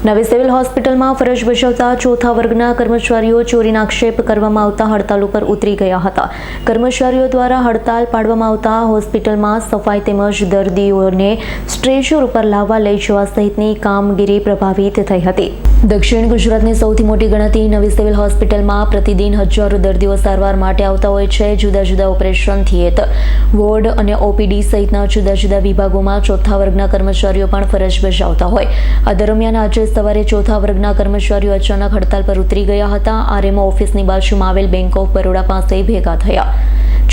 નવી સિવિલ હોસ્પિટલમાં ફરજ બજાવતા ચોથા વર્ગના કર્મચારીઓ ચોરીના આક્ષેપ કરવામાં આવતા હડતાલ ઉપર ઉતરી ગયા હતા। કર્મચારીઓ દ્વારા હડતાલ પાડવામાં આવતા હોસ્પિટલમાં સફાઈ તેમજ દર્દીઓને સ્ટ્રેચર ઉપર લાવવા લઈ જવા સહિતની કામગીરી પ્રભાવિત થઈ હતી। દક્ષિણ ગુજરાતની સૌથી મોટી ગણાતી નવી સિવિલ હોસ્પિટલમાં પ્રતિદિન હજારો દર્દીઓ સારવાર માટે આવતા હોય છે। જુદા જુદા ઓપરેશન થિયેટર, વોર્ડ અને ઓપીડી સહિતના જુદા જુદા વિભાગોમાં ચોથા વર્ગના કર્મચારીઓ પણ ફરજ બજાવતા હોય। આ દરમિયાન આજે સવારે ચોથા વર્ગના કર્મચારીઓ અચાનક હડતાલ પર ઉતરી ગયા હતા। આરએમઓ ઓફિસની બાજુમાં આવેલ બેંક ઓફ બરોડા પાસે ભેગા થયા।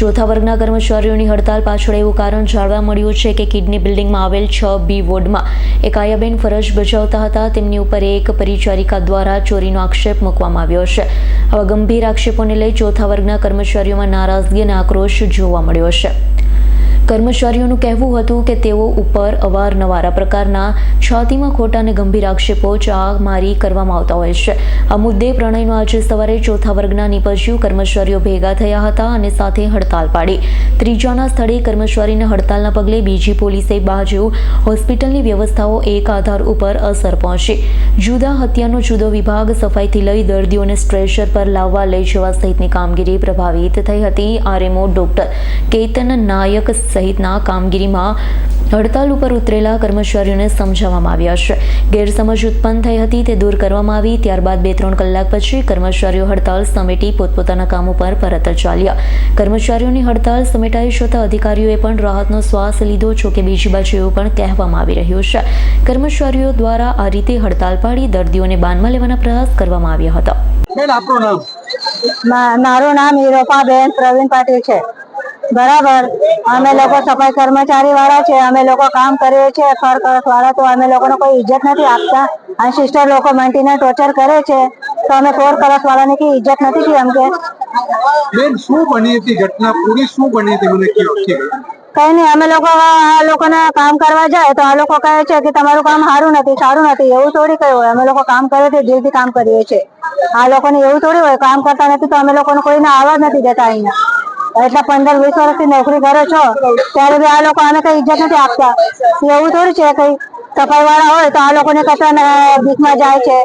ચોથા વર્ગના કર્મચારીઓની હડતાલ પાછળ એવું કારણ જાણવા મળ્યું છે કે કિડની બિલ્ડિંગમાં આવેલ 6B વોર્ડમાં એક આયાબેન ફરજ બજાવતા હતા। તેમની ઉપર એક પરિચારિકા દ્વારા ચોરીનો આક્ષેપ મૂકવામાં આવ્યો છે। આવા ગંભીર આક્ષેપોને લઈ ચોથા વર્ગના કર્મચારીઓમાં નારાજગી અને આક્રોશ જોવા મળ્યો છે। કર્મચારીઓનું કહેવું હતું કે તેઓ ઉપર અવારનવાર આ પ્રકારના છાતીમાં ખોટા અને ગંભીર આક્ષેપો ચામારી કરવામાં આવતા હોય છે। આ મુદ્દે પ્રણયનો આજે સવારે ચોથા વર્ગના નિપજ્યુ કર્મચારીઓ ભેગા થયા હતા અને સાથે હડતાલ પાડી। ત્રીજાના સ્થળે કર્મચારીને હડતાલના પગલે બીજી પોલીસે બાજુ હોસ્પિટલની વ્યવસ્થાઓ એક આધાર ઉપર અસર પહોંચી। જુદા હત્યાનો જુદો વિભાગ, સફાઈથી લઈ દર્દીઓને સ્ટ્રેચર પર લાવવા લઈ જવા સહિતની કામગીરી પ્રભાવિત થઈ હતી। આરએમઓ ડોક્ટર કેતન નાયક સહિતના કામગીરીમાં હડતાલ ઉપર ઉતરેલા કર્મચારીઓને સમજાવવામાં આવ્યા છે। ગેરસમજ ઉત્પન્ન થઈ હતી તે દૂર કરવામાં આવી। ત્યારબાદ 2-3 કલાક પછી કર્મચારીઓ હડતાલ સમેટી પોતપોતાના કામ ઉપર પરત ચાલ્યા। કર્મચારીઓની હડતાલ સમેટાઈ જતા અધિકારીઓએ પણ રાહતનો શ્વાસ લીધો। જોકે બીજી બાજુ એવું પણ કહેવામાં આવી રહ્યું છે કર્મચારીઓ દ્વારા આ રીતે હડતાલ પાડી દર્દીઓને બાનમાં લેવાના પ્રયાસ કરવામાં આવ્યા હતા। મારું નામ હિરોપાબેન પ્રવીણ પાટીલ છે। બરાબર, અમે લોકો સફાઈ કર્મચારી વાળા છે। અમે લોકો કામ કરીએ છીએ થર્ડ ક્લાસ વાળા, તો અમે લોકોને કોઈ ઇજ્જત નથી આપતા અને સિસ્ટર લોકો મલ્ટીને ટોર્ચર કરે છે, તો અમે ફોર્થ ક્લાસ વાળાને की इज्जत નથી की हमके। બેન, શું બની હતી ઘટના? પૂરી શું બની હતી મને કહો। કઈ નહીં, અમે લોકો આ લોકોને કામ કરવા જાય તો આ લોકો કહે છે કે તમારું કામ સારું નથી। એવું થોડી કઈ હોય, અમે લોકો કામ કરીએ છીએ, દિલથી કામ કરીએ છીએ। આ લોકોને એવું થોડી હોય, કામ કરતા નથી તો અમે લોકોને કોઈને આવવા નથી દેતા અહીંયા। એટલા 15-20 વર્ષથી નોકરી કરો છો ત્યારે બી આ લોકો આને કઈ ઇજ્જત નથી આપતા। એવું થોડી છે, કઈ સફાઈ વાળા હોય તો આ લોકોને કચરા બીકમાં જાય છે,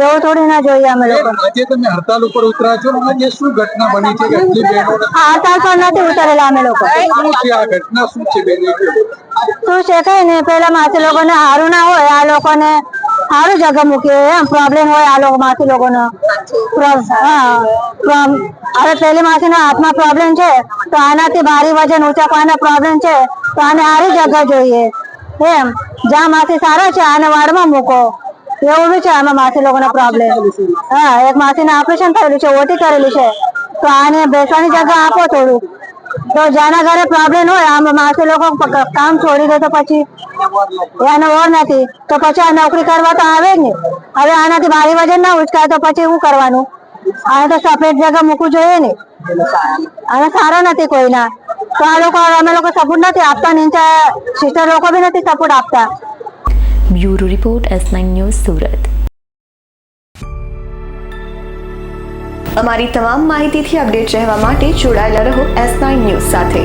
એવું થોડી ના જોઈએ અમે લોકો। આજે તમે હડતાલ ઉપર ઉતરા છો, આજે શું ઘટના બની છે કે આટલી બહેનોને હડતાલ પર નથી ઉતરેલા અમે લોકો। શું છે આ ઘટના? શું છે બેન? શું છે કઈ નહીં, પેલા માસી લોકોને હારું ના હોય, આ લોકોને સારું જગ્યા મૂકીએ એમ પ્રોબ્લેમ હોય આ લોકો માસી લોકોનો। હવે પેલી માસીના હાથમાં પ્રોબ્લેમ છે તો આનાથી ભારી વજન ઉંચકવાનો પ્રોબ્લેમ છે તો આને સારી જગ્યા જોઈએ એમ। જ્યાં માસી સારા છે આને વાર્ડમાં મૂકો, એવું બી છે આમાં માસી લોકોનો પ્રોબ્લેમ। એક માસીને ઓપરેશન થયેલું છે, ઓટી કરેલું છે, તો આને બેસવાની જગ્યા આપો થોડુંક। તો જેના ઘરે પ્રોબ્લેમ હોય આમાં માસી લોકો કામ છોડી દે તો પછી એને ઓર નથી તો પછી આ નોકરી કરવા તો આવે જ ને। હવે આનાથી ભારી વજન ના ઉચકાય તો પછી શું કરવાનું? આને તો સફેદ જગ્યા મૂકવું જોઈએ ને। આને સારા નથી કોઈના, તો આ લોકો અમે લોકો સપોર્ટ નથી આપતા, નીચે સિસ્ટર લોકો બી નથી સપોર્ટ આપતા। Bureau report S9 news Surat. અમારી તમામ માહિતીથી અપડેટ રહેવા માટે જોડાયેલા રહો S9 ન્યૂઝ સાથે।